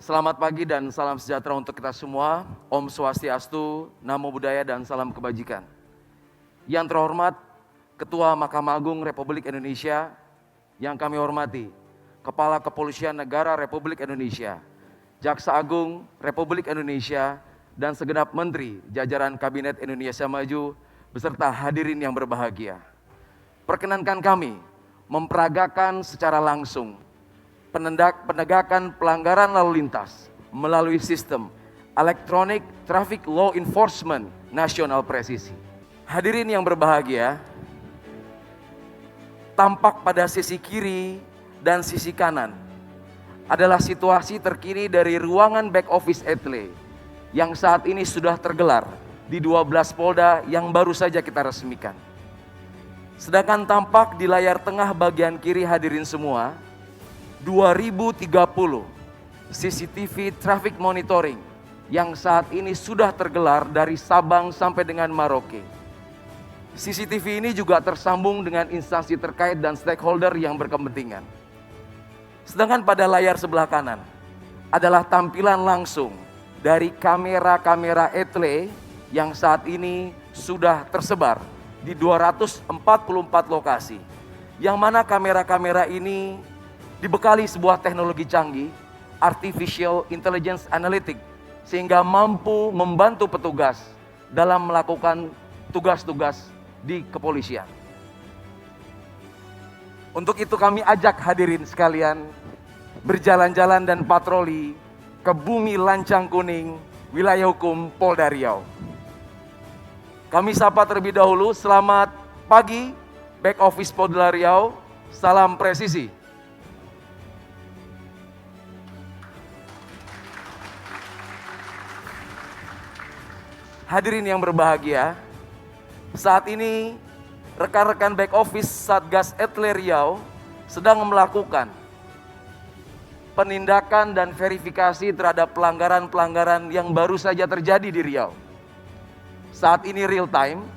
Selamat pagi dan salam sejahtera untuk kita semua. Om Swastiastu, Namo Buddhaya dan salam kebajikan. Yang terhormat Ketua Mahkamah Agung Republik Indonesia, yang kami hormati Kepala Kepolisian Negara Republik Indonesia, Jaksa Agung Republik Indonesia, dan segenap Menteri jajaran Kabinet Indonesia Maju beserta hadirin yang berbahagia. Perkenankan kami memperagakan secara langsung penegakan pelanggaran lalu lintas melalui sistem Electronic Traffic Law Enforcement Nasional Presisi. Hadirin yang berbahagia, tampak pada sisi kiri dan sisi kanan adalah situasi terkini dari ruangan back office Etle yang saat ini sudah tergelar di 12 Polda yang baru saja kita resmikan. Sedangkan tampak di layar tengah bagian kiri hadirin semua, 2030 CCTV traffic monitoring yang saat ini sudah tergelar dari Sabang sampai dengan Merauke. CCTV ini juga tersambung dengan instansi terkait dan stakeholder yang berkepentingan. Sedangkan pada layar sebelah kanan adalah tampilan langsung dari kamera-kamera Etle yang saat ini sudah tersebar di 244 lokasi. Yang mana kamera-kamera ini dibekali sebuah teknologi canggih, Artificial Intelligence Analytics, sehingga mampu membantu petugas dalam melakukan tugas-tugas di kepolisian. Untuk itu kami ajak hadirin sekalian berjalan-jalan dan patroli ke bumi Lancang Kuning, wilayah hukum Polda Riau. Kami sapa terlebih dahulu, selamat pagi back office Polda Riau, salam presisi. Hadirin yang berbahagia, saat ini rekan-rekan back office Satgas Etle Riau sedang melakukan penindakan dan verifikasi terhadap pelanggaran-pelanggaran yang baru saja terjadi di Riau. Saat ini real time,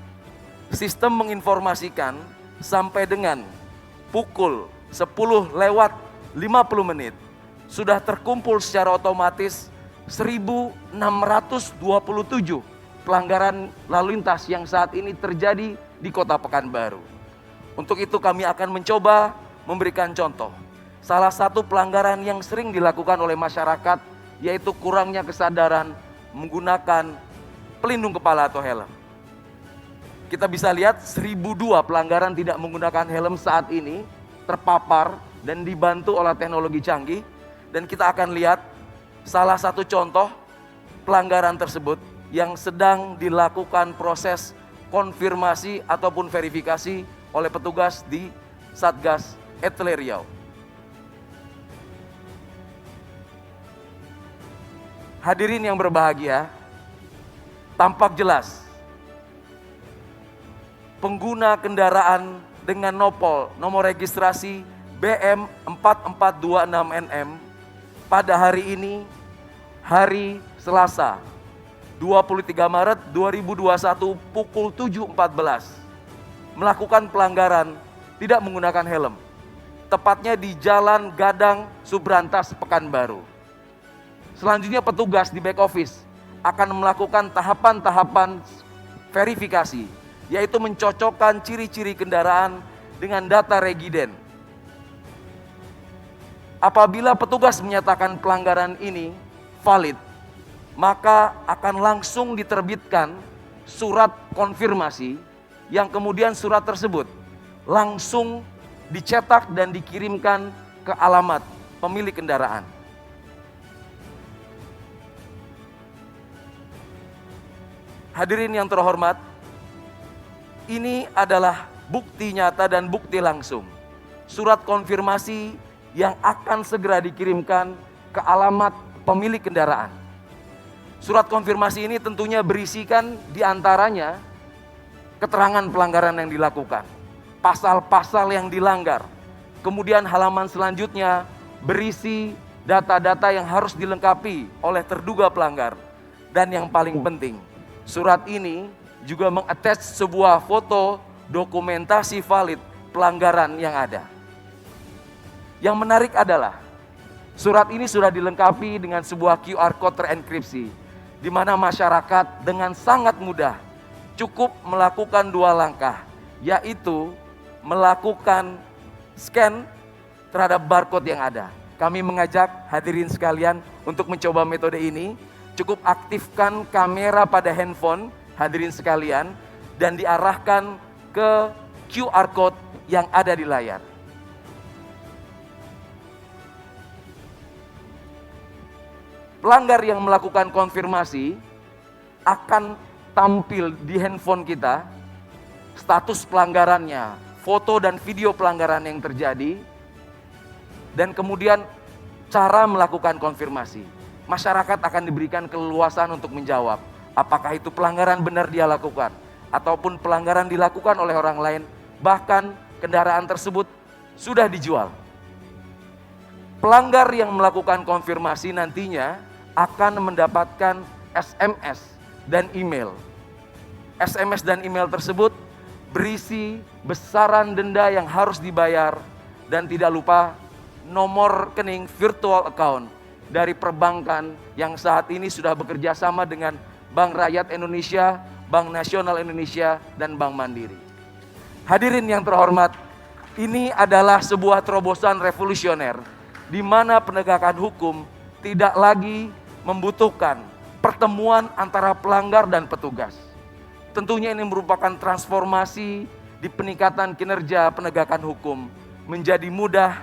sistem menginformasikan sampai dengan pukul 10:50 sudah terkumpul secara otomatis 1.627 pelanggaran lalu lintas yang saat ini terjadi di Kota Pekanbaru. Untuk itu kami akan mencoba memberikan contoh. Salah satu pelanggaran yang sering dilakukan oleh masyarakat yaitu kurangnya kesadaran menggunakan pelindung kepala atau helm. Kita bisa lihat 1.002 pelanggaran tidak menggunakan helm saat ini terpapar dan dibantu oleh teknologi canggih. Dan kita akan lihat salah satu contoh pelanggaran tersebut yang sedang dilakukan proses konfirmasi ataupun verifikasi oleh petugas di Satgas Etle Riau. Hadirin yang berbahagia, tampak jelas pengguna kendaraan dengan nomor registrasi BM 4426NM pada hari ini, hari Selasa 23 Maret 2021 pukul 7.14 melakukan pelanggaran tidak menggunakan helm, tepatnya di Jalan Gadang Subrantas Pekanbaru. Selanjutnya petugas di back office akan melakukan tahapan-tahapan verifikasi, yaitu mencocokkan ciri-ciri kendaraan dengan data regiden. Apabila petugas menyatakan pelanggaran ini valid, maka akan langsung diterbitkan surat konfirmasi yang kemudian surat tersebut langsung dicetak dan dikirimkan ke alamat pemilik kendaraan. Hadirin yang terhormat, ini adalah bukti nyata dan bukti langsung. Surat konfirmasi yang akan segera dikirimkan ke alamat pemilik kendaraan. Surat konfirmasi ini tentunya berisikan diantaranya keterangan pelanggaran yang dilakukan, pasal-pasal yang dilanggar. Kemudian halaman selanjutnya berisi data-data yang harus dilengkapi oleh terduga pelanggar. Dan yang paling penting, surat ini juga mengattach sebuah foto dokumentasi valid pelanggaran yang ada. Yang menarik adalah Surat ini sudah dilengkapi dengan sebuah QR code terenkripsi, di mana masyarakat dengan sangat mudah cukup melakukan 2 langkah, yaitu melakukan scan terhadap barcode yang ada. Kami mengajak hadirin sekalian untuk mencoba metode ini. Cukup aktifkan kamera pada handphone hadirin sekalian dan diarahkan ke QR code yang ada di layar. Pelanggar yang melakukan konfirmasi akan tampil di handphone kita status pelanggarannya, foto dan video pelanggaran yang terjadi, dan kemudian cara melakukan konfirmasi. Masyarakat akan diberikan keleluasan untuk menjawab apakah itu pelanggaran benar dia lakukan ataupun pelanggaran dilakukan oleh orang lain, bahkan kendaraan tersebut sudah dijual. Pelanggar yang melakukan konfirmasi nantinya akan mendapatkan SMS dan email. SMS dan email tersebut berisi besaran denda yang harus dibayar dan tidak lupa nomor rekening virtual account dari perbankan yang saat ini sudah bekerja sama dengan Bank Rakyat Indonesia, Bank Nasional Indonesia, dan Bank Mandiri. Hadirin yang terhormat, ini adalah sebuah terobosan revolusioner di mana penegakan hukum tidak lagi membutuhkan pertemuan antara pelanggar dan petugas. Tentunya ini merupakan transformasi di peningkatan kinerja penegakan hukum menjadi mudah,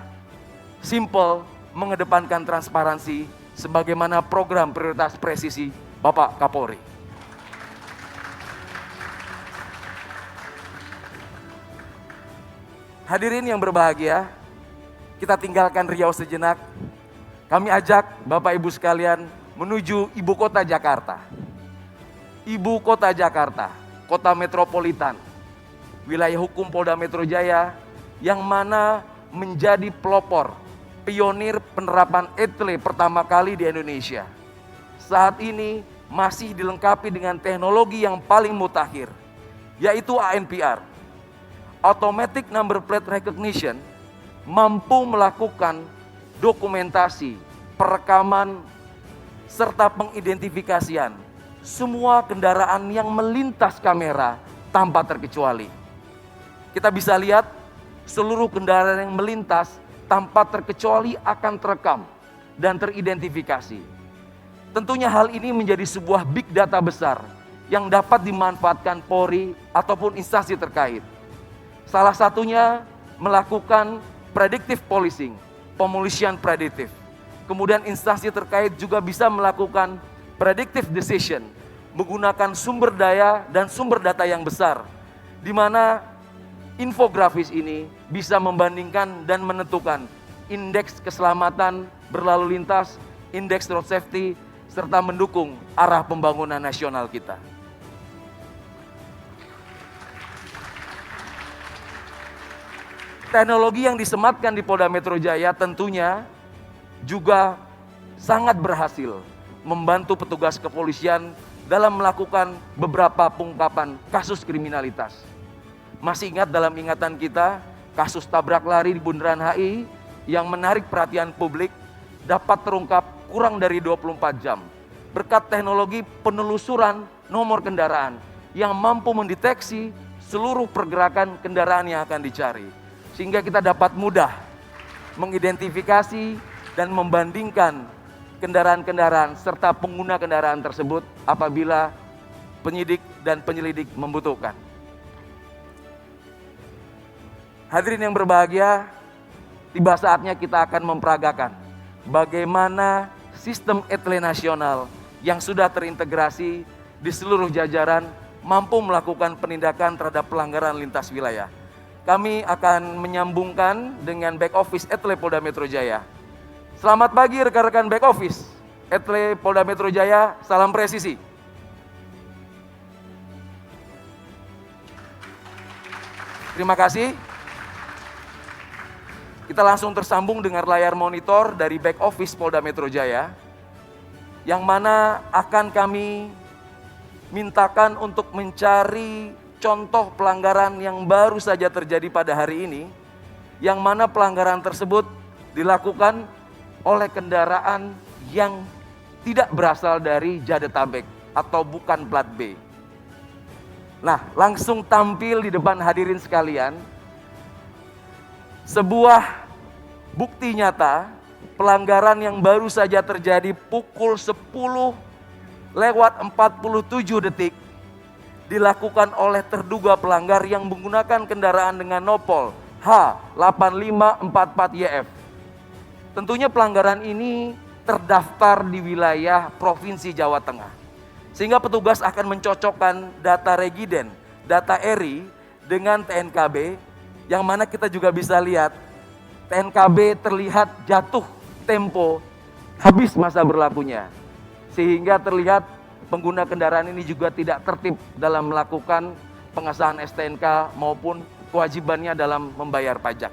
simple, mengedepankan transparansi sebagaimana program prioritas presisi Bapak Kapolri. Hadirin yang berbahagia, kita tinggalkan Riau sejenak. Kami ajak Bapak Ibu sekalian menuju ibu kota Jakarta. Ibu kota Jakarta, kota metropolitan, wilayah hukum Polda Metro Jaya yang mana menjadi pelopor, pionir penerapan ETLE pertama kali di Indonesia. Saat ini masih dilengkapi dengan teknologi yang paling mutakhir, yaitu ANPR, Automatic Number Plate Recognition, mampu melakukan dokumentasi, perekaman, serta pengidentifikasian semua kendaraan yang melintas kamera tanpa terkecuali. Kita bisa lihat seluruh kendaraan yang melintas tanpa terkecuali akan terekam dan teridentifikasi. Tentunya hal ini menjadi sebuah big data besar yang dapat dimanfaatkan Polri ataupun instansi terkait. Salah satunya melakukan predictive policing, pemolisian prediktif. Kemudian instansi terkait juga bisa melakukan predictive decision menggunakan sumber daya dan sumber data yang besar, di mana infografis ini bisa membandingkan dan menentukan indeks keselamatan berlalu lintas, indeks road safety, serta mendukung arah pembangunan nasional kita. Teknologi yang disematkan di Polda Metro Jaya tentunya juga sangat berhasil membantu petugas kepolisian dalam melakukan beberapa pengungkapan kasus kriminalitas. Masih ingat dalam ingatan kita kasus tabrak lari di Bundaran HI yang menarik perhatian publik dapat terungkap kurang dari 24 jam berkat teknologi penelusuran nomor kendaraan yang mampu mendeteksi seluruh pergerakan kendaraan yang akan dicari, sehingga kita dapat mudah mengidentifikasi dan membandingkan kendaraan-kendaraan serta pengguna kendaraan tersebut apabila penyidik dan penyelidik membutuhkan. Hadirin yang berbahagia, tiba saatnya kita akan memperagakan bagaimana sistem ETLE nasional yang sudah terintegrasi di seluruh jajaran mampu melakukan penindakan terhadap pelanggaran lintas wilayah. Kami akan menyambungkan dengan back office ETLE Polda Metro Jaya. Selamat pagi rekan-rekan back office ETLE Polda Metro Jaya, salam presisi. Terima kasih. Kita langsung tersambung dengan layar monitor dari back office Polda Metro Jaya, yang mana akan kami mintakan untuk mencari contoh pelanggaran yang baru saja terjadi pada hari ini, yang mana pelanggaran tersebut dilakukan oleh kendaraan yang tidak berasal dari Jabodetabek atau bukan plat B. Nah, langsung tampil di depan hadirin sekalian sebuah bukti nyata pelanggaran yang baru saja terjadi pukul 10:47 dilakukan oleh terduga pelanggar yang menggunakan kendaraan dengan nopol H8544YF. Tentunya pelanggaran ini terdaftar di wilayah Provinsi Jawa Tengah. Sehingga petugas akan mencocokkan data regiden, data ERI dengan TNKB, yang mana kita juga bisa lihat TNKB terlihat jatuh tempo habis masa berlakunya. Sehingga terlihat pengguna kendaraan ini juga tidak tertib dalam melakukan pengesahan STNK maupun kewajibannya dalam membayar pajak.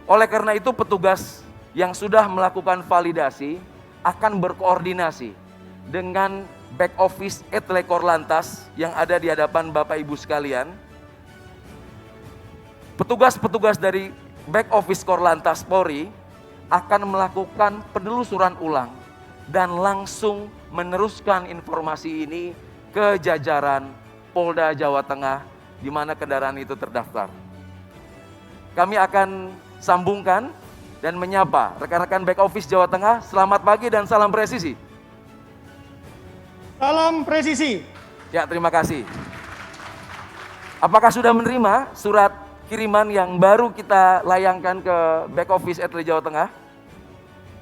Oleh karena itu petugas yang sudah melakukan validasi akan berkoordinasi dengan back office Etle Korlantas yang ada di hadapan Bapak Ibu sekalian. Petugas-petugas dari back office Korlantas Polri akan melakukan penelusuran ulang dan langsung meneruskan informasi ini ke jajaran Polda Jawa Tengah di mana kendaraan itu terdaftar. Kami akan sambungkan dan menyapa rekan-rekan back office Jawa Tengah. Selamat pagi dan salam presisi. Salam presisi. Ya, terima kasih. Apakah sudah menerima surat kiriman yang baru kita layangkan ke back office Etle Jawa Tengah?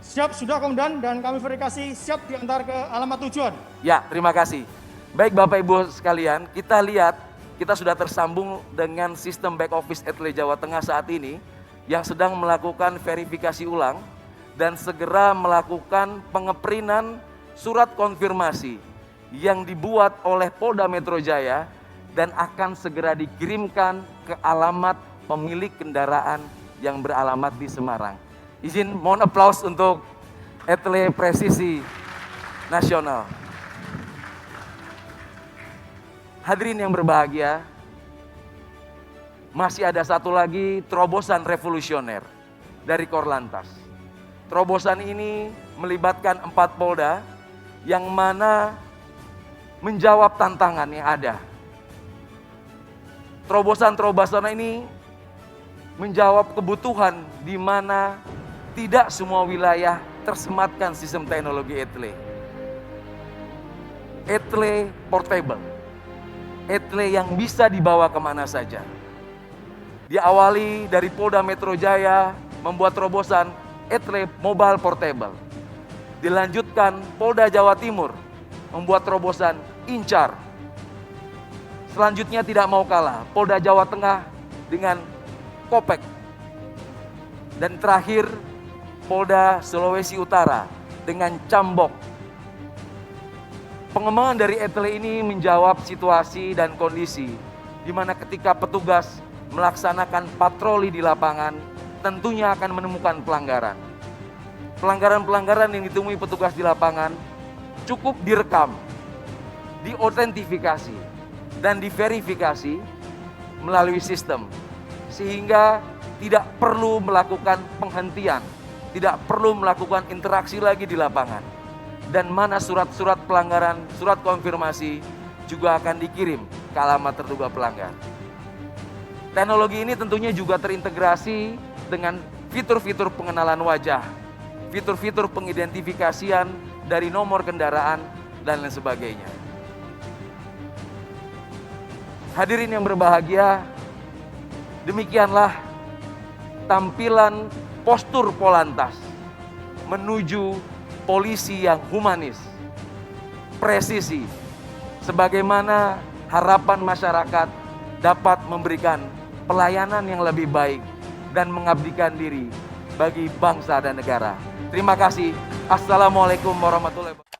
Siap, sudah Komandan, dan kami verifikasi siap diantar ke alamat tujuan. Ya, terima kasih. Baik Bapak Ibu sekalian, kita lihat kita sudah tersambung dengan sistem back office Etle Jawa Tengah saat ini yang sedang melakukan verifikasi ulang dan segera melakukan pengeprintan surat konfirmasi yang dibuat oleh Polda Metro Jaya dan akan segera dikirimkan ke alamat pemilik kendaraan yang beralamat di Semarang. Izin mohon aplaus untuk Etle Presisi Nasional. Hadirin yang berbahagia, masih ada satu lagi terobosan revolusioner dari Korlantas. Terobosan ini melibatkan 4 Polda yang mana menjawab tantangan yang ada. Terobosan ini menjawab kebutuhan di mana tidak semua wilayah tersematkan sistem teknologi Etle. Etle portable. Etle yang bisa dibawa kemana saja. Diawali dari Polda Metro Jaya membuat terobosan Etle Mobile Portable. Dilanjutkan Polda Jawa Timur membuat terobosan Incar. Selanjutnya tidak mau kalah, Polda Jawa Tengah dengan Kopek. Dan terakhir Polda Sulawesi Utara dengan Cambok. Pengembangan dari Etle ini menjawab situasi dan kondisi di mana ketika petugas melaksanakan patroli di lapangan, tentunya akan menemukan pelanggaran. Pelanggaran-pelanggaran yang ditemui petugas di lapangan cukup direkam, diautentifikasi, dan diverifikasi melalui sistem. Sehingga tidak perlu melakukan penghentian, tidak perlu melakukan interaksi lagi di lapangan. Dan mana surat-surat pelanggaran, surat konfirmasi juga akan dikirim ke alamat terduga pelanggar. Teknologi ini tentunya juga terintegrasi dengan fitur-fitur pengenalan wajah, fitur-fitur pengidentifikasian dari nomor kendaraan, dan lain sebagainya. Hadirin yang berbahagia, demikianlah tampilan postur Polantas menuju polisi yang humanis, presisi, sebagaimana harapan masyarakat dapat memberikan pelayanan yang lebih baik dan mengabdikan diri bagi bangsa dan negara. Terima kasih. Assalamualaikum warahmatullahi wabarakatuh.